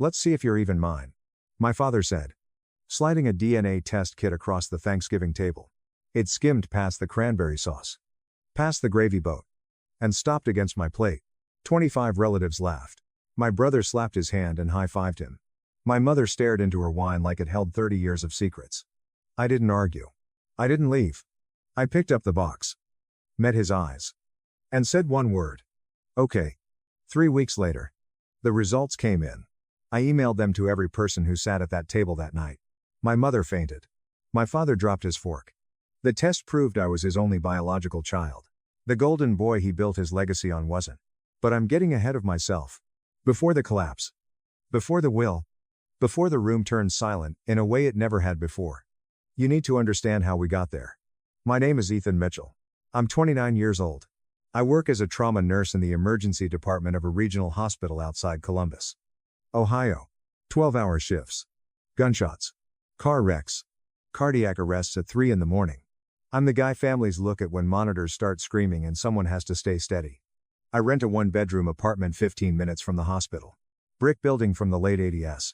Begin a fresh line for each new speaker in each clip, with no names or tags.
Let's see if you're even mine. My father said, sliding a DNA test kit across the Thanksgiving table. It skimmed past the cranberry sauce, past the gravy boat, and stopped against my plate. 25 relatives laughed. My brother slapped his hand and high-fived him. My mother stared into her wine like it held 30 years of secrets. I didn't argue. I didn't leave. I picked up the box, met his eyes, and said one word. Okay. 3 weeks later, the results came in. I emailed them to every person who sat at that table that night. My mother fainted. My father dropped his fork. The test proved I was his only biological child. The golden boy he built his legacy on wasn't. But I'm getting ahead of myself. Before the collapse. Before the will. Before the room turned silent, in a way it never had before. You need to understand how we got there. My name is Ethan Mitchell. I'm 29 years old. I work as a trauma nurse in the emergency department of a regional hospital outside Columbus, Ohio. 12-hour shifts. Gunshots. Car wrecks. Cardiac arrests at 3 in the morning. I'm the guy families look at when monitors start screaming and someone has to stay steady. I rent a 1-bedroom apartment 15 minutes from the hospital. Brick building from the late 80s.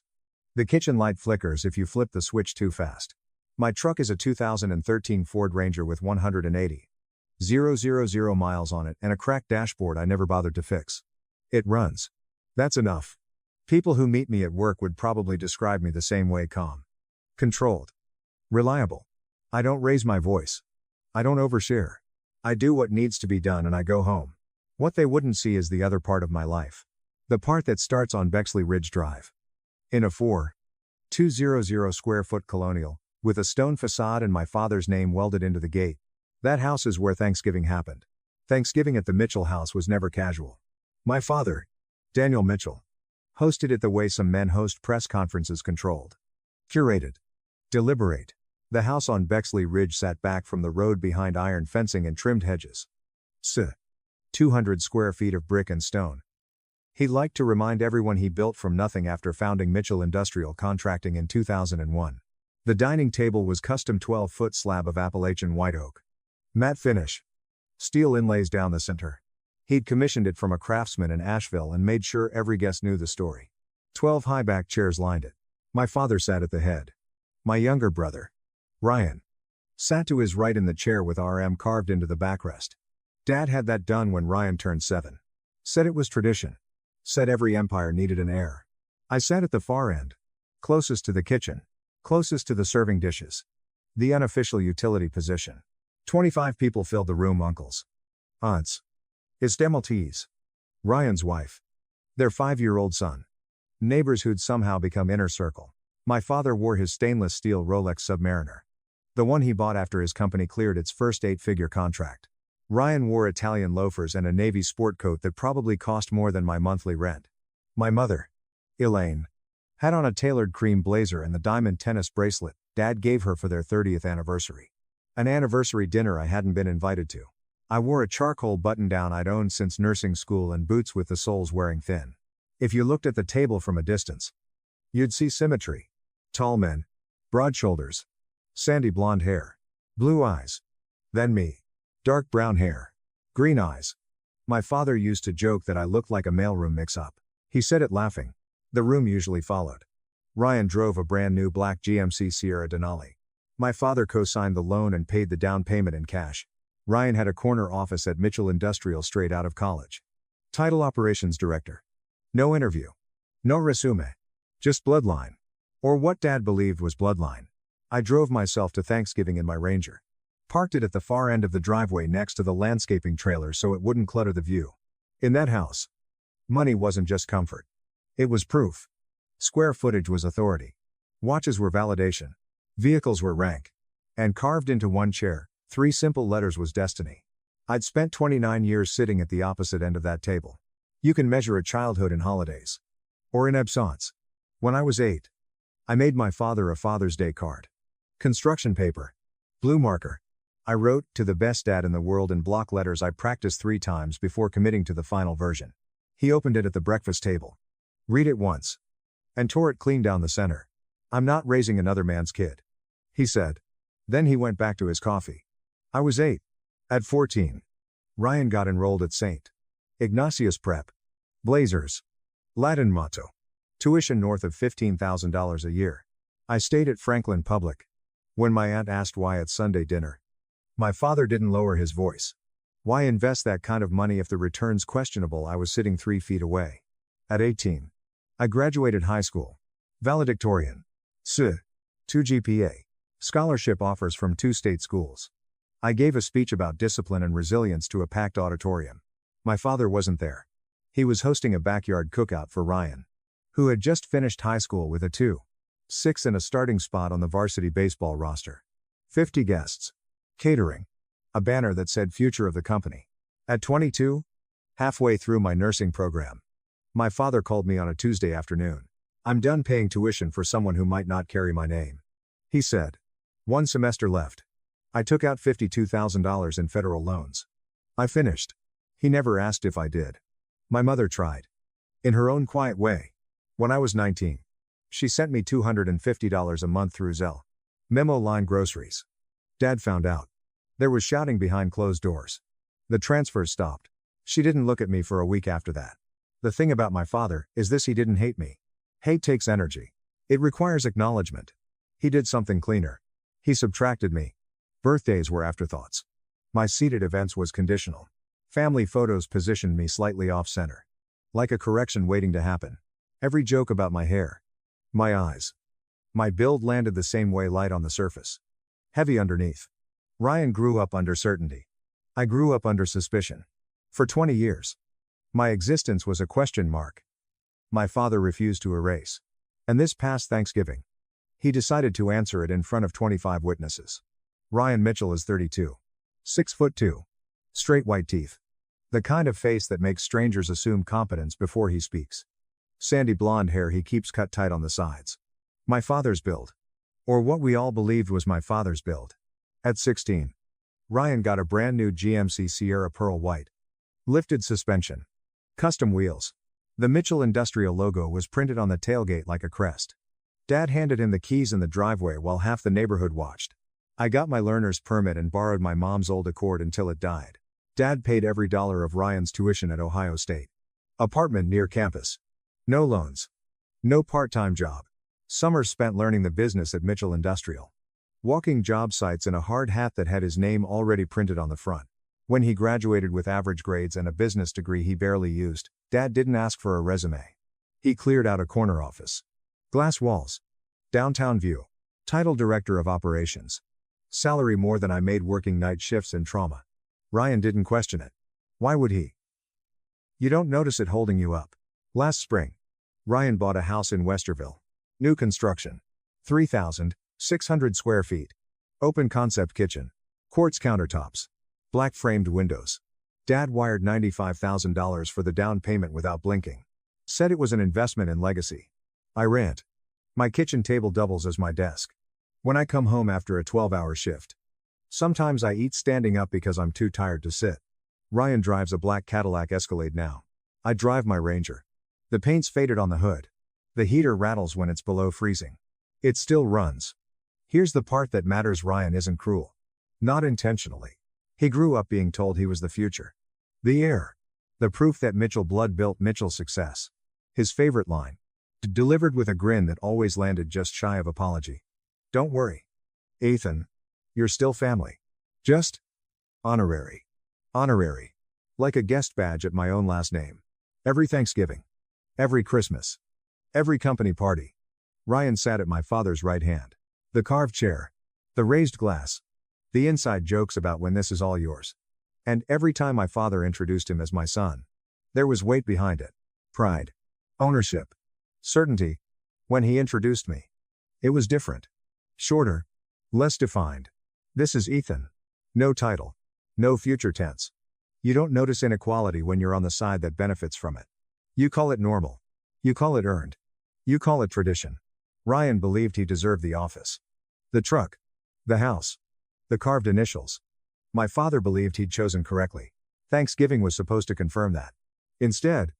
The kitchen light flickers if you flip the switch too fast. My truck is a 2013 Ford Ranger with 180,000 miles on it and a cracked dashboard I never bothered to fix. It runs. That's enough. People who meet me at work would probably describe me the same way: calm, controlled, reliable. I don't raise my voice. I don't overshare. I do what needs to be done and I go home. What they wouldn't see is the other part of my life. The part that starts on Bexley Ridge Drive. In a 4,200 square foot colonial, with a stone facade and my father's name welded into the gate. That house is where Thanksgiving happened. Thanksgiving at the Mitchell house was never casual. My father, Daniel Mitchell, hosted it the way some men host press conferences: controlled, curated, deliberate. The house on Bexley Ridge sat back from the road behind iron fencing and trimmed hedges. 200 square feet of brick and stone. He liked to remind everyone he built from nothing after founding Mitchell Industrial Contracting in 2001. The dining table was custom 12-foot slab of Appalachian white oak. Matte finish. Steel inlays down the center. He'd commissioned it from a craftsman in Asheville and made sure every guest knew the story. 12 high-back chairs lined it. My father sat at the head. My younger brother, Ryan, sat to his right in the chair with RM carved into the backrest. Dad had that done when Ryan turned 7. Said it was tradition. Said every empire needed an heir. I sat at the far end, closest to the kitchen, closest to the serving dishes. The unofficial utility position. 25 people filled the room: uncles, aunts, his demotees, Ryan's wife, their 5-year-old son, neighbors who'd somehow become inner circle. My father wore his stainless steel Rolex Submariner, the one he bought after his company cleared its first 8-figure contract. Ryan wore Italian loafers and a navy sport coat that probably cost more than my monthly rent. My mother, Elaine, had on a tailored cream blazer and the diamond tennis bracelet Dad gave her for their 30th anniversary. An anniversary dinner I hadn't been invited to. I wore a charcoal button-down I'd owned since nursing school and boots with the soles wearing thin. If you looked at the table from a distance, you'd see symmetry. Tall men, broad shoulders, sandy blonde hair, blue eyes. Then me. Dark brown hair, green eyes. My father used to joke that I looked like a mailroom mix-up. He said it laughing. The room usually followed. Ryan drove a brand new black GMC Sierra Denali. My father co-signed the loan and paid the down payment in cash. Ryan had a corner office at Mitchell Industrial straight out of college. Title: Operations Director. No interview. No resume. Just bloodline. Or what Dad believed was bloodline. I drove myself to Thanksgiving in my Ranger. Parked it at the far end of the driveway next to the landscaping trailer so it wouldn't clutter the view. In that house, money wasn't just comfort. It was proof. Square footage was authority. Watches were validation. Vehicles were rank. And carved into one chair, 3 simple letters was destiny. I'd spent 29 years sitting at the opposite end of that table. You can measure a childhood in holidays. Or in absence. When I was 8, I made my father a Father's Day card. Construction paper. Blue marker. I wrote, "To the best dad in the world," in block letters I practiced 3 times before committing to the final version. He opened it at the breakfast table. Read it once. And tore it clean down the center. "I'm not raising another man's kid," he said. Then he went back to his coffee. I was 8. At 14, Ryan got enrolled at St. Ignatius Prep. Blazers. Latin motto. Tuition north of $15,000 a year. I stayed at Franklin Public. When my aunt asked why at Sunday dinner, my father didn't lower his voice. Why invest that kind of money if the return's questionable? I was sitting 3 feet away. At 18. I graduated high school. Valedictorian. 2 GPA. Scholarship offers from 2 state schools. I gave a speech about discipline and resilience to a packed auditorium. My father wasn't there. He was hosting a backyard cookout for Ryan, who had just finished high school with a 2.6 and a starting spot on the varsity baseball roster. 50 guests. Catering. A banner that said future of the company. At 22, halfway through my nursing program, my father called me on a Tuesday afternoon. I'm done paying tuition for someone who might not carry my name, he said. 1 semester left. I took out $52,000 in federal loans. I finished. He never asked if I did. My mother tried. In her own quiet way. When I was 19, she sent me $250 a month through Zelle. Memo line groceries. Dad found out. There was shouting behind closed doors. The transfers stopped. She didn't look at me for a week after that. The thing about my father is this: he didn't hate me. Hate takes energy. It requires acknowledgement. He did something cleaner. He subtracted me. Birthdays were afterthoughts. My seat at events was conditional. Family photos positioned me slightly off-center. Like a correction waiting to happen. Every joke about my hair, my eyes, my build landed the same way: light on the surface, heavy underneath. Ryan grew up under certainty. I grew up under suspicion. For 20 years, my existence was a question mark. My father refused to erase. And this past Thanksgiving, he decided to answer it in front of 25 witnesses. Ryan Mitchell is 32. 6'2". Straight white teeth. The kind of face that makes strangers assume competence before he speaks. Sandy blonde hair he keeps cut tight on the sides. My father's build. Or what we all believed was my father's build. At 16, Ryan got a brand new GMC Sierra Pearl White. Lifted suspension. Custom wheels. The Mitchell Industrial logo was printed on the tailgate like a crest. Dad handed him the keys in the driveway while half the neighborhood watched. I got my learner's permit and borrowed my mom's old Accord until it died. Dad paid every dollar of Ryan's tuition at Ohio State. Apartment near campus. No loans. No part-time job. Summers spent learning the business at Mitchell Industrial. Walking job sites in a hard hat that had his name already printed on the front. When he graduated with average grades and a business degree he barely used, Dad didn't ask for a resume. He cleared out a corner office. Glass walls. Downtown view. Title Director of Operations. Salary more than I made working night shifts in trauma. Ryan didn't question it. Why would he? You don't notice it holding you up. Last spring, Ryan bought a house in Westerville. New construction. 3,600 square feet. Open concept kitchen. Quartz countertops. Black framed windows. Dad wired $95,000 for the down payment without blinking. Said it was an investment in legacy. I rant. My kitchen table doubles as my desk. When I come home after a 12-hour shift, sometimes I eat standing up because I'm too tired to sit. Ryan drives a black Cadillac Escalade now. I drive my Ranger. The paint's faded on the hood. The heater rattles when it's below freezing. It still runs. Here's the part that matters: Ryan isn't cruel. Not intentionally. He grew up being told he was the future. The heir. The proof that Mitchell blood built Mitchell's success. His favorite line. Delivered with a grin that always landed just shy of apology. Don't worry, Ethan. You're still family. Just honorary. Honorary. Like a guest badge at my own last name. Every Thanksgiving. Every Christmas. Every company party. Ryan sat at my father's right hand. The carved chair. The raised glass. The inside jokes about when this is all yours. And every time my father introduced him as my son, there was weight behind it. Pride. Ownership. Certainty. When he introduced me, it was different. Shorter. Less defined. This is Ethan. No title. No future tense. You don't notice inequality when you're on the side that benefits from it. You call it normal. You call it earned. You call it tradition. Ryan believed he deserved the office. The truck. The house. The carved initials. My father believed he'd chosen correctly. Thanksgiving was supposed to confirm that. Instead,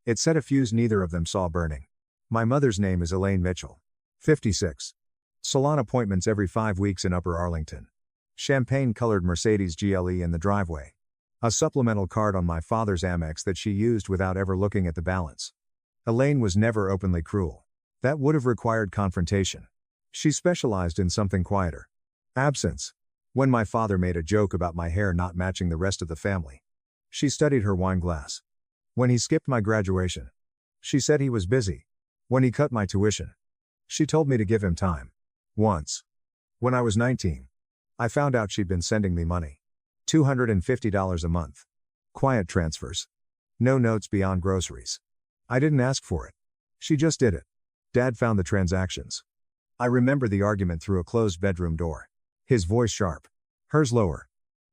it set a fuse neither of them saw burning. My mother's name is Elaine Mitchell. 56. Salon appointments every 5 weeks in Upper Arlington. Champagne-colored Mercedes GLE in the driveway. A supplemental card on my father's Amex that she used without ever looking at the balance. Elaine was never openly cruel. That would have required confrontation. She specialized in something quieter. Absence. When my father made a joke about my hair not matching the rest of the family, she studied her wine glass. When he skipped my graduation, she said he was busy. When he cut my tuition, she told me to give him time. Once, when I was 19, I found out she'd been sending me money. $250 a month. Quiet transfers. No notes beyond groceries. I didn't ask for it. She just did it. Dad found the transactions. I remember the argument through a closed bedroom door. His voice sharp. Hers lower.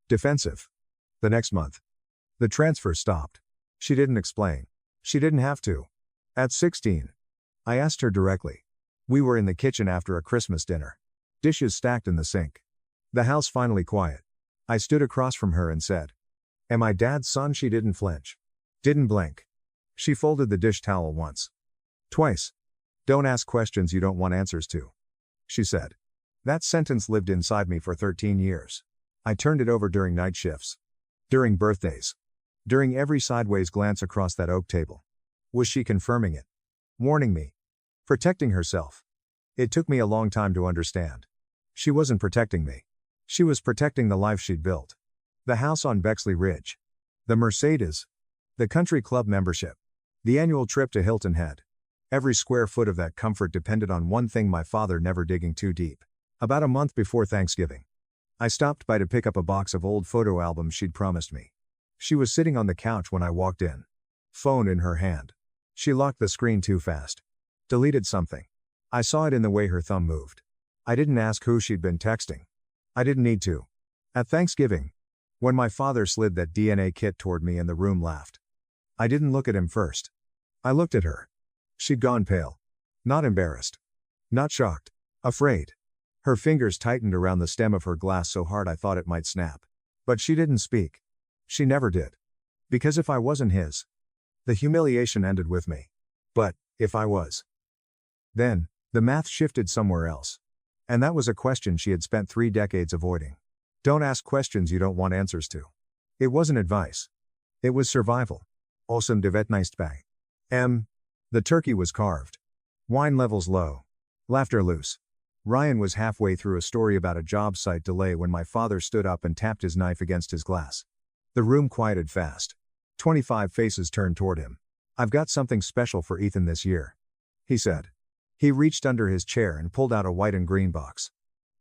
Defensive. The next month, the transfer stopped. She didn't explain. She didn't have to. At 16, I asked her directly. We were in the kitchen after a Christmas dinner. Dishes stacked in the sink. The house finally quiet. I stood across from her and said, "Am I Dad's son?" She didn't flinch. Didn't blink. She folded the dish towel once. Twice. "Don't ask questions you don't want answers to," she said. That sentence lived inside me for 13 years. I turned it over during night shifts. During birthdays. During every sideways glance across that oak table. Was she confirming it? Warning me? Protecting herself? It took me a long time to understand. She wasn't protecting me. She was protecting the life she'd built. The house on Bexley Ridge. The Mercedes. The country club membership. The annual trip to Hilton Head. Every square foot of that comfort depended on one thing: my father never digging too deep. About a month before Thanksgiving, I stopped by to pick up a box of old photo albums she'd promised me. She was sitting on the couch when I walked in. Phone in her hand. She locked the screen too fast. Deleted something. I saw it in the way her thumb moved. I didn't ask who she'd been texting. I didn't need to. At Thanksgiving, when my father slid that DNA kit toward me and the room laughed, I didn't look at him first. I looked at her. She'd gone pale. Not embarrassed. Not shocked. Afraid. Her fingers tightened around the stem of her glass so hard I thought it might snap. But she didn't speak. She never did. Because if I wasn't his, the humiliation ended with me. But, if I was, then, the math shifted somewhere else. And that was a question she had spent 3 decades avoiding. Don't ask questions you don't want answers to. It wasn't advice. It was survival. Awesome devetneist bij. The turkey was carved. Wine levels low. Laughter loose. Ryan was halfway through a story about a job site delay when my father stood up and tapped his knife against his glass. The room quieted fast. 25 faces turned toward him. "I've got something special for Ethan this year," he said. He reached under his chair and pulled out a white and green box.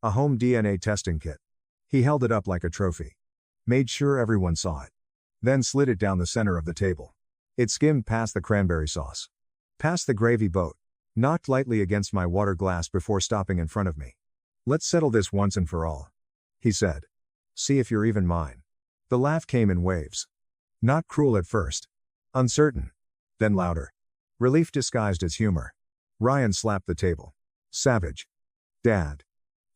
A home DNA testing kit. He held it up like a trophy. Made sure everyone saw it. Then slid it down the center of the table. It skimmed past the cranberry sauce. Past the gravy boat. Knocked lightly against my water glass before stopping in front of me. "Let's settle this once and for all," he said. "See if you're even mine." The laugh came in waves. Not cruel at first. Uncertain. Then louder. Relief disguised as humor. Ryan slapped the table. "Savage. Dad."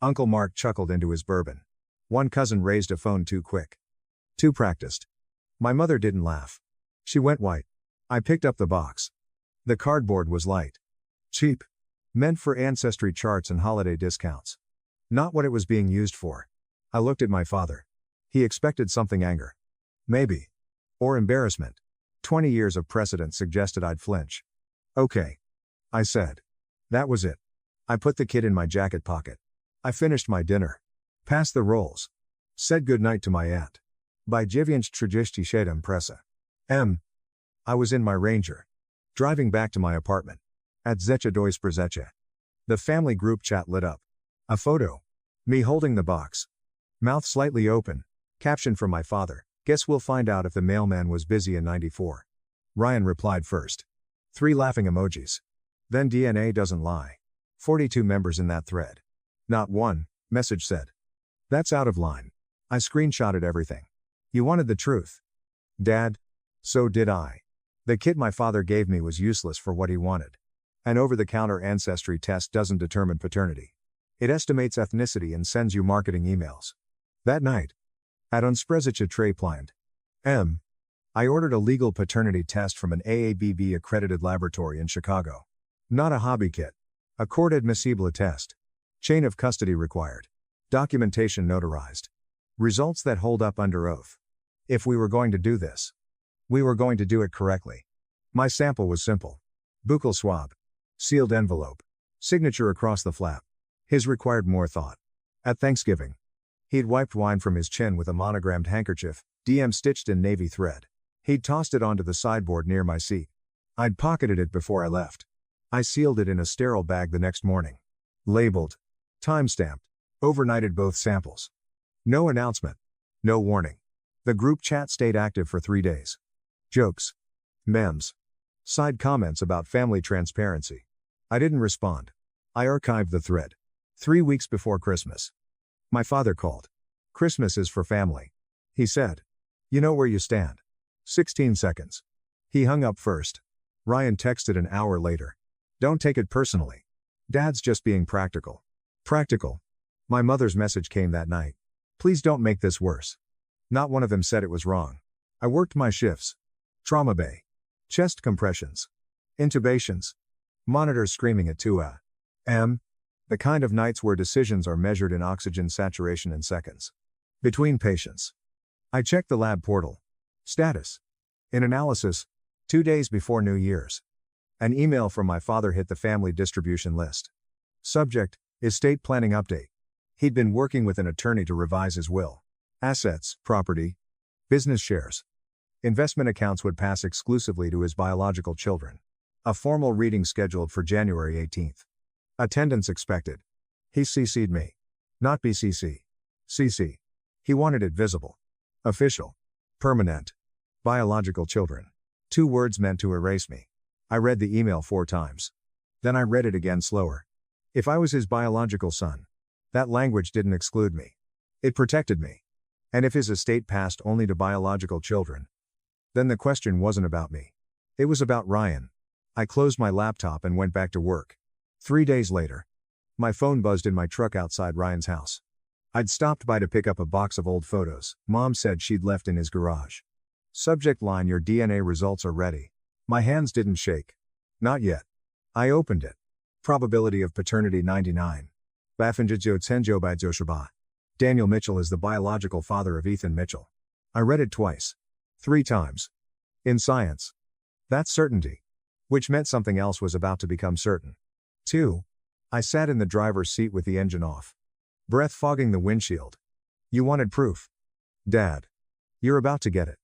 Uncle Mark chuckled into his bourbon. One cousin raised a phone too quick. Too practiced. My mother didn't laugh. She went white. I picked up the box. The cardboard was light. Cheap. Meant for ancestry charts and holiday discounts. Not what it was being used for. I looked at my father. He expected something: anger. Maybe. Or embarrassment. 20 years of precedent suggested I'd flinch. "Okay," I said. That was it. I put the kit in my jacket pocket. I finished my dinner. Passed the rolls. Said goodnight to my aunt. By dziewięć trzydzieści siedem presa. I was in my Ranger. Driving back to my apartment. At Zecha Dois Brzecha. The family group chat lit up. A photo. Me holding the box. Mouth slightly open. Caption from my father: "Guess we'll find out if the mailman was busy in '94. Ryan replied first. 3 laughing emojis. Then DNA doesn't lie. 42 members in that thread. Not one, message said. That's out of line. I screenshotted everything. You wanted the truth. Dad? So did I. The kit my father gave me was useless for what he wanted. An over-the-counter ancestry test doesn't determine paternity. It estimates ethnicity and sends you marketing emails. That night, at Unsprezicha Trapline, I ordered a legal paternity test from an AABB-accredited laboratory in Chicago. Not a hobby kit. A court admissible test. Chain of custody required. Documentation notarized. Results that hold up under oath. If we were going to do this, we were going to do it correctly. My sample was simple. Buccal swab. Sealed envelope. Signature across the flap. His required more thought. At Thanksgiving. He'd wiped wine from his chin with a monogrammed handkerchief, DM stitched in navy thread. He'd tossed it onto the sideboard near my seat. I'd pocketed it before I left. I sealed it in a sterile bag the next morning. Labeled. Time-stamped. Overnighted both samples. No announcement. No warning. The group chat stayed active for 3 days. Jokes. Memes. Side comments about family transparency. I didn't respond. I archived the thread. 3 weeks before Christmas. My father called. Christmas is for family. He said. You know where you stand. 16 seconds. He hung up first. Ryan texted an hour later. Don't take it personally. Dad's just being practical. Practical. My mother's message came that night. Please don't make this worse. Not one of them said it was wrong. I worked my shifts. Trauma bay. Chest compressions. Intubations. Monitors screaming at 2 a.m. The kind of nights where decisions are measured in oxygen saturation in seconds. Between patients. I checked the lab portal. Status. In analysis. 2 days before New Year's. An email from my father hit the family distribution list. Subject, estate planning update. He'd been working with an attorney to revise his will. Assets, property, business shares. Investment accounts would pass exclusively to his biological children. A formal reading scheduled for January 18th. Attendance expected. He CC'd me. Not BCC. CC. He wanted it visible. Official. Permanent. Biological children. 2 words meant to erase me. I read the email 4 times. Then I read it again slower. If I was his biological son, that language didn't exclude me. It protected me. And if his estate passed only to biological children, then the question wasn't about me. It was about Ryan. I closed my laptop and went back to work. 3 days later, my phone buzzed in my truck outside Ryan's house. I'd stopped by to pick up a box of old photos Mom said she'd left in his garage. Subject line: your DNA results are ready. My hands didn't shake. Not yet. I opened it. Probability of paternity 99. Daniel Mitchell is the biological father of Ethan Mitchell. I read it twice. 3 times. In science. That's certainty. Which meant something else was about to become certain. 2. I sat in the driver's seat with the engine off. Breath fogging the windshield. You wanted proof. Dad. You're about to get it.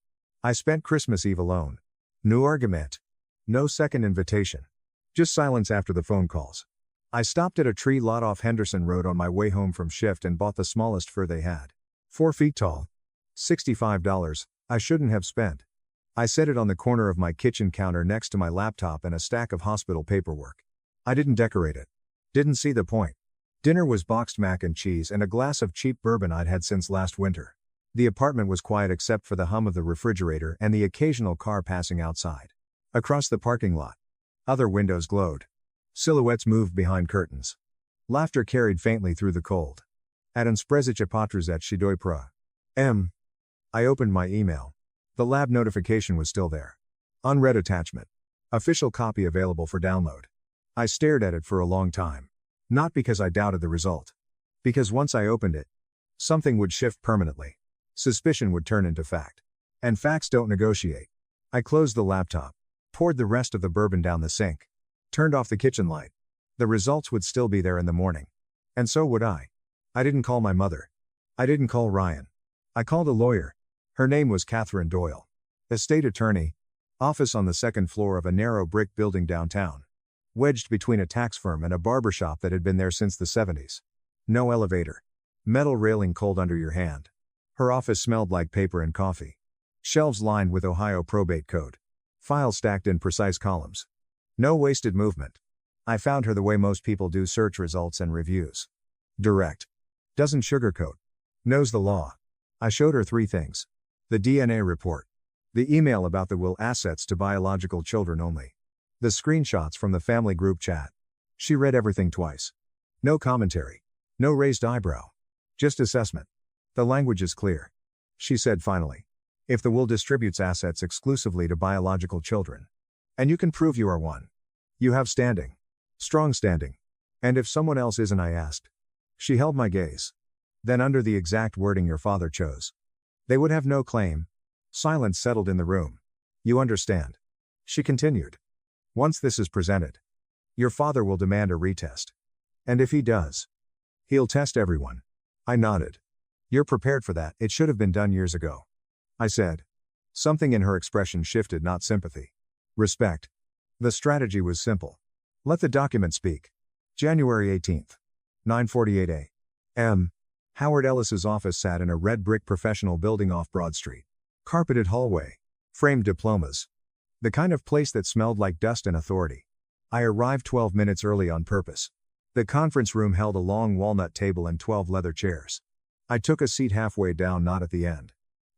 I spent Christmas Eve alone. No argument. No second invitation. Just silence after the phone calls. I stopped at a tree lot off Henderson Road on my way home from shift and bought the smallest fir they had. 4 feet tall. $65. I shouldn't have spent. I set it on the corner of my kitchen counter next to my laptop and a stack of hospital paperwork. I didn't decorate it. Didn't see the point. Dinner was boxed mac and cheese and a glass of cheap bourbon I'd had since last winter. The apartment was quiet except for the hum of the refrigerator and the occasional car passing outside. Across the parking lot. Other windows glowed. Silhouettes moved behind curtains. Laughter carried faintly through the cold. At unsprezicie potrzet shidoi pra. M. I opened my email. The lab notification was still there. Unread attachment. Official copy available for download. I stared at it for a long time. Not because I doubted the result. Because once I opened it, something would shift permanently. Suspicion would turn into fact. And facts don't negotiate. I closed the laptop. Poured the rest of the bourbon down the sink. Turned off the kitchen light. The results would still be there in the morning. And so would I. I didn't call my mother. I didn't call Ryan. I called a lawyer. Her name was Catherine Doyle. Estate attorney. Office on the 2nd floor of a narrow brick building downtown. Wedged between a tax firm and a barbershop that had been there since the 70s. No elevator. Metal railing cold under your hand. Her office smelled like paper and coffee. Shelves lined with Ohio probate code. Files stacked in precise columns. No wasted movement. I found her the way most people do search results and reviews. Direct. Doesn't sugarcoat. Knows the law. I showed her 3 things. The DNA report. The email about the will, assets to biological children only. The screenshots from the family group chat. She read everything twice. No commentary. No raised eyebrow. Just assessment. The language is clear. She said finally. If the will distributes assets exclusively to biological children. And you can prove you are one. You have standing. Strong standing. And if someone else isn't, I asked. She held my gaze. Then under the exact wording your father chose. They would have no claim. Silence settled in the room. You understand. She continued. Once this is presented, your father will demand a retest. And if he does, he'll test everyone. I nodded. You're prepared for that, it should have been done years ago. I said. Something in her expression shifted, not sympathy. Respect. The strategy was simple. Let the document speak. January 18th. 9:48 a.m. Howard Ellis's office sat in a red brick professional building off Broad Street. Carpeted hallway. Framed diplomas. The kind of place that smelled like dust and authority. I arrived 12 minutes early on purpose. The conference room held a long walnut table and 12 leather chairs. I took a seat halfway down, not at the end.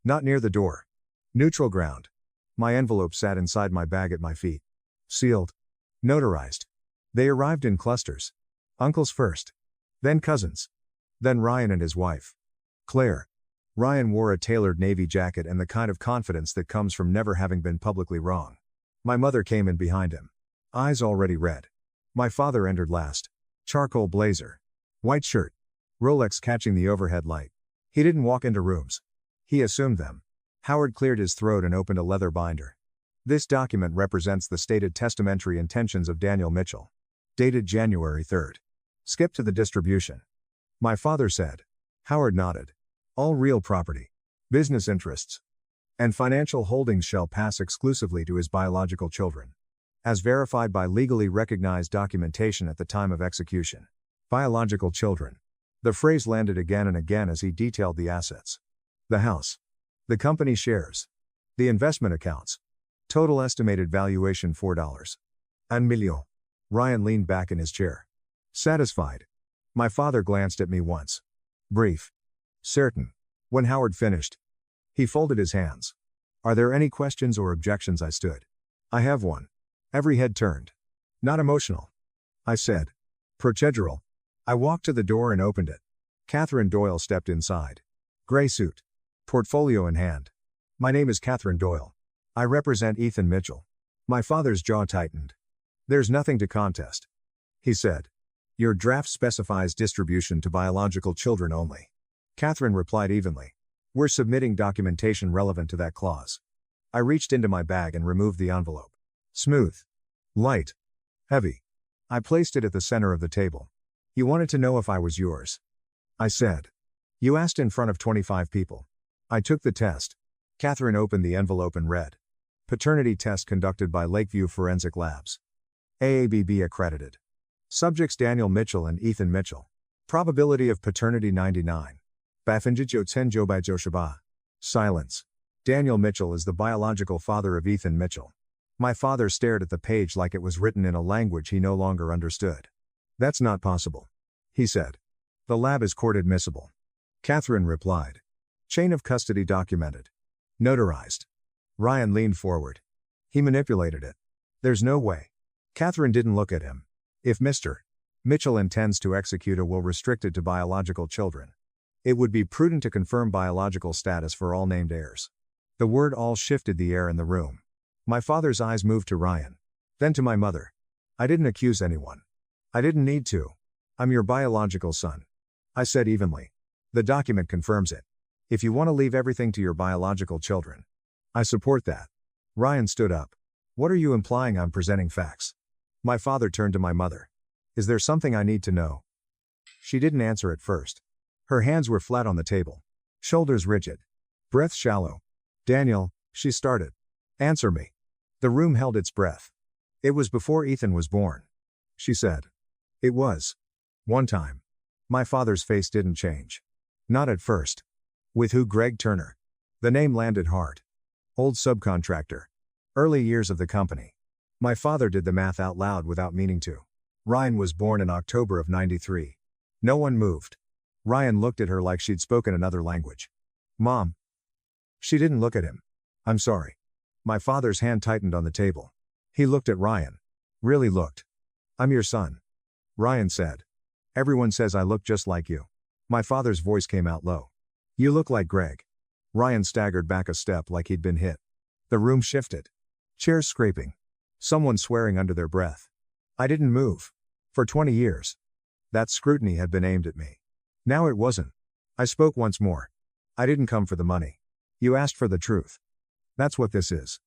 Not near the door. Neutral ground. My envelope sat inside my bag at my feet. Sealed. Notarized. They arrived in clusters. Uncles first. Then cousins. Then Ryan and his wife. Claire. Ryan wore a tailored navy jacket and the kind of confidence that comes from never having been publicly wrong. My mother came in behind him. Eyes already red. My father entered last. Charcoal blazer. White shirt. Rolex catching the overhead light. He didn't walk into rooms. He assumed them. Howard cleared his throat and opened a leather binder. This document represents the stated testamentary intentions of Daniel Mitchell. Dated January 3rd. Skip to the distribution. My father said. Howard nodded. All real property, business interests, and financial holdings shall pass exclusively to his biological children. As verified by legally recognized documentation at the time of execution. Biological children. The phrase landed again and again as he detailed the assets. The house. The company shares. The investment accounts. Total estimated valuation $4. Un million. Ryan leaned back in his chair. Satisfied. My father glanced at me once. Brief. Certain. When Howard finished, he folded his hands. Are there any questions or objections? I stood. I have one. Every head turned. Not emotional. I said. Procedural. I walked to the door and opened it. Catherine Doyle stepped inside. Gray suit. Portfolio in hand. My name is Catherine Doyle. I represent Ethan Mitchell. My father's jaw tightened. There's nothing to contest. He said. Your draft specifies distribution to biological children only. Catherine replied evenly. We're submitting documentation relevant to that clause. I reached into my bag and removed the envelope. Smooth. Light. Heavy. I placed it at the center of the table. You wanted to know if I was yours. I said. You asked in front of 25 people. I took the test. Catherine opened the envelope and read. Paternity test conducted by Lakeview Forensic Labs. AABB accredited. Subjects Daniel Mitchell and Ethan Mitchell. Probability of paternity 99. Bafinjijo Tenjo by Joshaba. Silence. Daniel Mitchell is the biological father of Ethan Mitchell. My father stared at the page like it was written in a language he no longer understood. That's not possible. He said. The lab is court admissible. Catherine replied. Chain of custody documented. Notarized. Ryan leaned forward. He manipulated it. There's no way. Catherine didn't look at him. If Mr. Mitchell intends to execute a will restricted to biological children, it would be prudent to confirm biological status for all named heirs. The word all shifted the air in the room. My father's eyes moved to Ryan. Then to my mother. I didn't accuse anyone. I didn't need to. I'm your biological son. I said evenly. The document confirms it. If you want to leave everything to your biological children, I support that. Ryan stood up. What are you implying? I'm presenting facts. My father turned to my mother. Is there something I need to know? She didn't answer at first. Her hands were flat on the table. Shoulders rigid. Breath shallow. Daniel, she started. Answer me. The room held its breath. It was before Ethan was born. She said. It was. One time. My father's face didn't change. Not at first. With who? Greg Turner. The name landed hard. Old subcontractor. Early years of the company. My father did the math out loud without meaning to. Ryan was born in October of '93. No one moved. Ryan looked at her like she'd spoken another language. Mom. She didn't look at him. I'm sorry. My father's hand tightened on the table. He looked at Ryan. Really looked. I'm your son. Ryan said. Everyone says I look just like you. My father's voice came out low. You look like Greg. Ryan staggered back a step like he'd been hit. The room shifted. Chairs scraping. Someone swearing under their breath. I didn't move. For 20 years. That scrutiny had been aimed at me. Now it wasn't. I spoke once more. I didn't come for the money. You asked for the truth. That's what this is.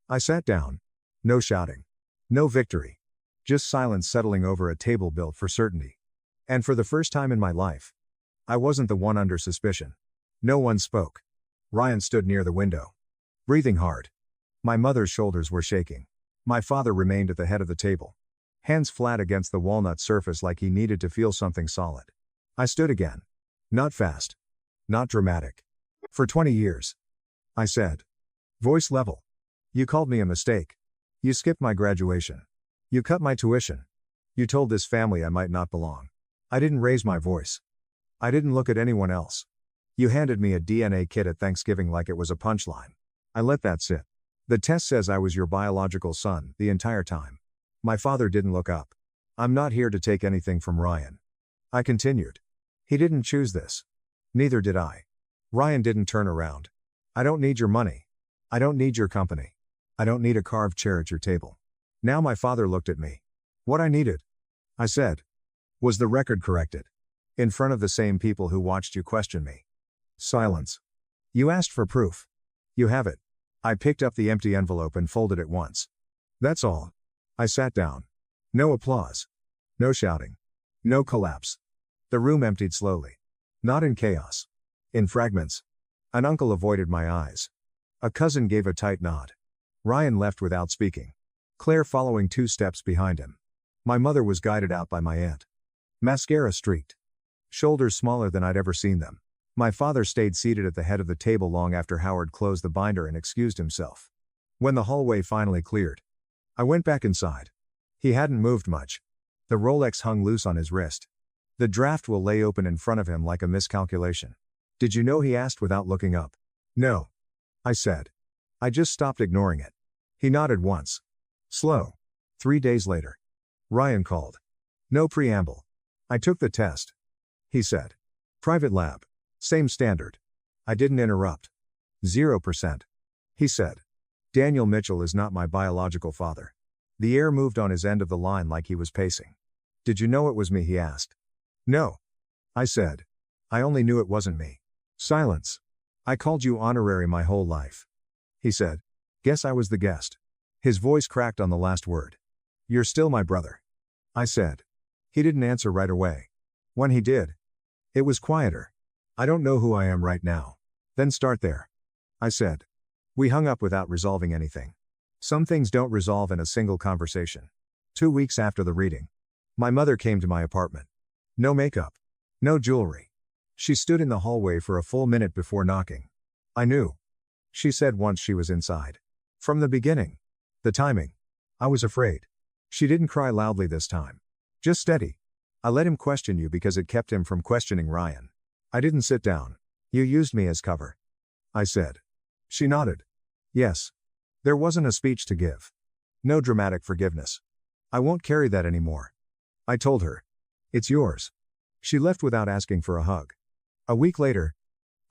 I sat down. No shouting. No victory. Just silence settling over a table built for certainty. And for the first time in my life, I wasn't the one under suspicion. No one spoke. Ryan stood near the window, breathing hard. My mother's shoulders were shaking. My father remained at the head of the table, hands flat against the walnut surface like he needed to feel something solid. I stood again. Not fast. Not dramatic. For 20 years. I said. Voice level. You called me a mistake. You skipped my graduation. You cut my tuition. You told this family I might not belong. I didn't raise my voice. I didn't look at anyone else. You handed me a DNA kit at Thanksgiving like it was a punchline. I let that sit. The test says I was your biological son the entire time. My father didn't look up. I'm not here to take anything from Ryan. I continued. He didn't choose this. Neither did I. Ryan didn't turn around. I don't need your money. I don't need your company. I don't need a carved chair at your table. Now my father looked at me. What I needed, I said, was the record corrected. In front of the same people who watched you question me. Silence. You asked for proof. You have it. I picked up the empty envelope and folded it once. That's all. I sat down. No applause. No shouting. No collapse. The room emptied slowly. Not in chaos. In fragments. An uncle avoided my eyes. A cousin gave a tight nod. Ryan left without speaking. Claire following 2 steps behind him. My mother was guided out by my aunt. Mascara streaked. Shoulders smaller than I'd ever seen them. My father stayed seated at the head of the table long after Howard closed the binder and excused himself. When the hallway finally cleared, I went back inside. He hadn't moved much. The Rolex hung loose on his wrist. The draft will lay open in front of him like a miscalculation. Did you know? He asked without looking up. No. I said. I just stopped ignoring it. He nodded once. Slow. 3 days later. Ryan called. No preamble. I took the test. He said. Private lab. Same standard. I didn't interrupt. 0%. He said. Daniel Mitchell is not my biological father. The air moved on his end of the line like he was pacing. Did you know it was me? He asked. No. I said. I only knew it wasn't me. Silence. I called you honorary my whole life. He said. Guess I was the guest. His voice cracked on the last word. You're still my brother. I said. He didn't answer right away. When he did, it was quieter. I don't know who I am right now. Then start there. I said. We hung up without resolving anything. Some things don't resolve in a single conversation. 2 weeks after the reading, my mother came to my apartment. No makeup. No jewelry. She stood in the hallway for a full minute before knocking. I knew. She said once she was inside. From the beginning. The timing. I was afraid. She didn't cry loudly this time. Just steady. I let him question you because it kept him from questioning Ryan. I didn't sit down. You used me as cover. I said. She nodded. Yes. There wasn't a speech to give. No dramatic forgiveness. I won't carry that anymore. I told her. It's yours. She left without asking for a hug. A week later,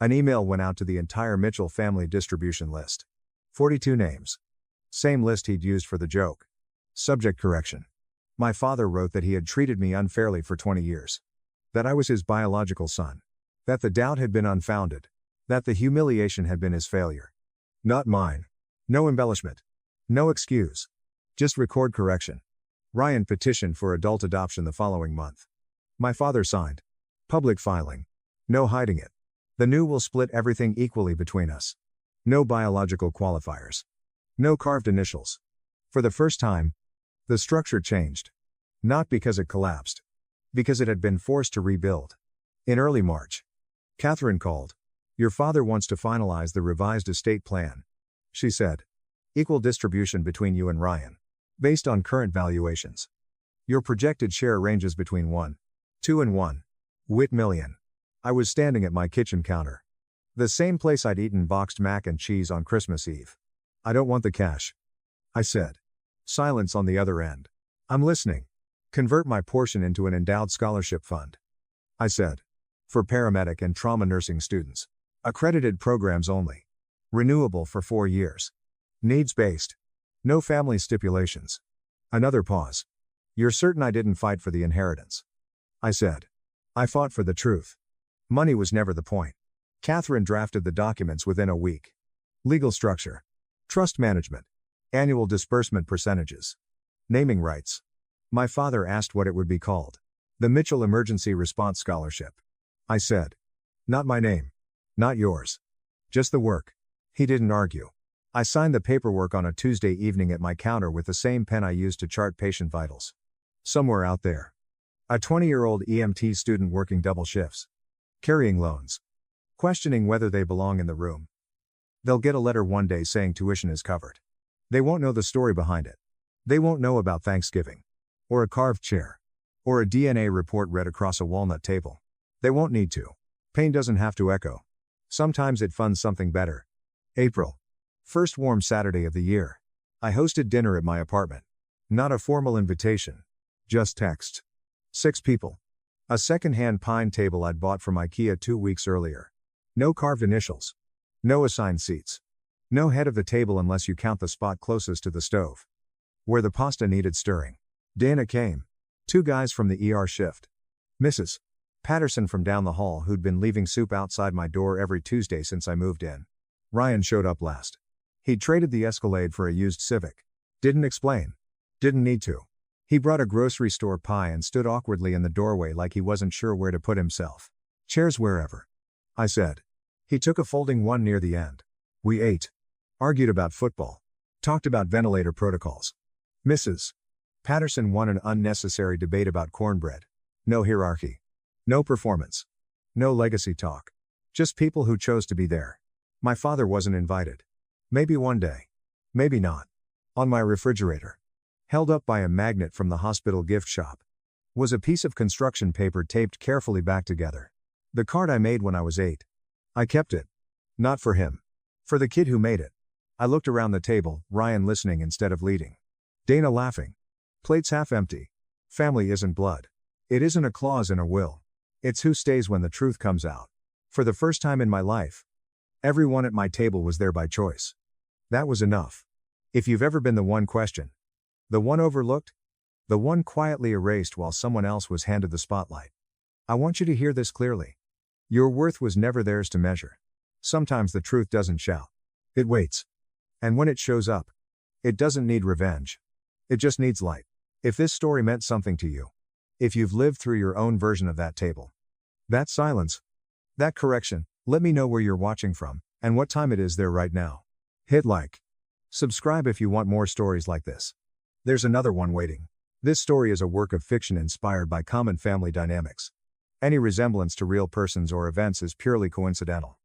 an email went out to the entire Mitchell family distribution list. 42 names. Same list he'd used for the joke. Subject correction. My father wrote that he had treated me unfairly for 20 years. That I was his biological son. That the doubt had been unfounded. That the humiliation had been his failure. Not mine. No embellishment. No excuse. Just record correction. Ryan petitioned for adult adoption the following month. My father signed. Public filing. No hiding it. The new will split everything equally between us. No biological qualifiers. No carved initials. For the first time, the structure changed. Not because it collapsed. Because it had been forced to rebuild. In early March, Catherine called. Your father wants to finalize the revised estate plan. She said. Equal distribution between you and Ryan. Based on current valuations. Your projected share ranges between 1.2 and 1 million. I was standing at my kitchen counter. The same place I'd eaten boxed mac and cheese on Christmas Eve. I don't want the cash. I said. Silence on the other end. I'm listening. Convert my portion into an endowed scholarship fund. I said. For paramedic and trauma nursing students. Accredited programs only. Renewable for 4 years. Needs-based. No family stipulations. Another pause. You're certain I didn't fight for the inheritance? I said. I fought for the truth. Money was never the point. Catherine drafted the documents within a week. Legal structure. Trust management. Annual disbursement percentages. Naming rights. My father asked what it would be called. The Mitchell Emergency Response Scholarship. I said. Not my name. Not yours. Just the work. He didn't argue. I signed the paperwork on a Tuesday evening at my counter with the same pen I used to chart patient vitals. Somewhere out there. A 20-year-old EMT student working double shifts. Carrying loans. Questioning whether they belong in the room. They'll get a letter one day saying tuition is covered. They won't know the story behind it. They won't know about Thanksgiving. Or a carved chair. Or a DNA report read across a walnut table. They won't need to. Pain doesn't have to echo. Sometimes it funds something better. April. First warm Saturday of the year. I hosted dinner at my apartment. Not a formal invitation. Just text. 6 people. A second-hand pine table I'd bought from IKEA 2 weeks earlier. No carved initials. No assigned seats. No head of the table unless you count the spot closest to the stove. Where the pasta needed stirring. Dana came. 2 guys from the ER shift. Mrs. Patterson from down the hall who'd been leaving soup outside my door every Tuesday since I moved in. Ryan showed up last. He'd traded the Escalade for a used Civic. Didn't explain. Didn't need to. He brought a grocery store pie and stood awkwardly in the doorway like he wasn't sure where to put himself. Chairs wherever. I said. He took a folding one near the end. We ate. Argued about football. Talked about ventilator protocols. Mrs. Patterson won an unnecessary debate about cornbread. No hierarchy. No performance. No legacy talk. Just people who chose to be there. My father wasn't invited. Maybe one day. Maybe not. On my refrigerator, held up by a magnet from the hospital gift shop, was a piece of construction paper taped carefully back together. The card I made when I was 8. I kept it. Not for him. For the kid who made it. I looked around the table, Ryan listening instead of leading. Dana laughing. Plates half empty. Family isn't blood. It isn't a clause in a will. It's who stays when the truth comes out. For the first time in my life, everyone at my table was there by choice. That was enough. If you've ever been the one questioned, the one overlooked, the one quietly erased while someone else was handed the spotlight, I want you to hear this clearly. Your worth was never theirs to measure. Sometimes the truth doesn't shout. It waits. And when it shows up, it doesn't need revenge. It just needs light. If this story meant something to you, if you've lived through your own version of that table, that silence, that correction, let me know where you're watching from, and what time it is there right now. Hit like. Subscribe if you want more stories like this. There's another one waiting. This story is a work of fiction inspired by common family dynamics. Any resemblance to real persons or events is purely coincidental.